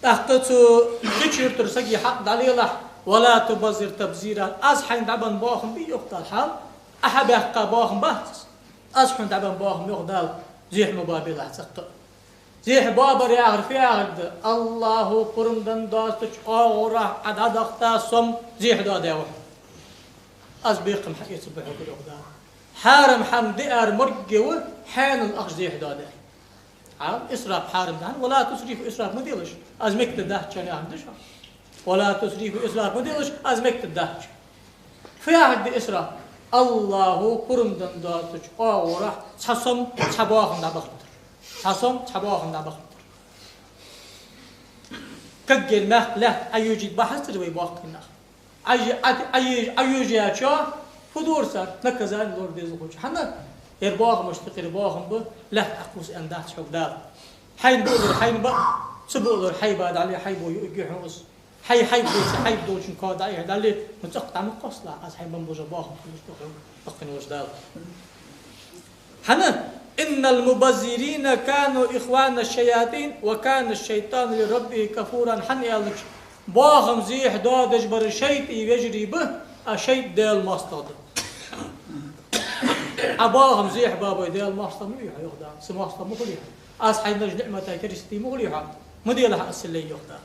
تحتو تشير ترسقي حق دليله ولا تبذر تبذيرا از حين دبن باخم بي يقتل حال أحب يحقى باخم بحث از حين دبن باخم يقتل زيح مبابي لحظة زيح بابر يعرف يعرف الله قرمدن داستش قاورة عدد اختصم زيح داد يوح از بيقم حقيت صبحه بالأقدار حارم حمد ار مرقو حين الأخ زيح داد عام إسراف حارم دهن ولا تسريف إسراف مديلش از مكتب ده كان يعمدش ولا تسريف إسراف مديلش از مكتب ده في عهد إسراف الله قرمدن داستش قاورة تصم تباهم نبخت تصم تباهم نبخت كجل مخ له أيوجد بحث روي باقينا أيوجي أشياء فدور صار نكذا نور ديزوج حنا يرباغ مشتقي رباغم به له أقوس أندات شوك دار حين بقدر حين بق سبقدر حي بعد عليه حي بو يجحوس حي بو شنكاد عليه دالي متقطع مقص لا از حي بنبوج باغم بقين وش دار حنا إن المبذرين كانوا إخوان الشياطين وكان الشيطان لربه كفورا حن يالك باغم زيح دادج بر الشيط يجري به الشيط ديال مصطاد أباغم زيح بابا ديال مصطاد مو يحيى يخدع سمصطاد مو خليها أصحى نجد نعمة كريستي مو خليها مو ديال حق السلي يخدع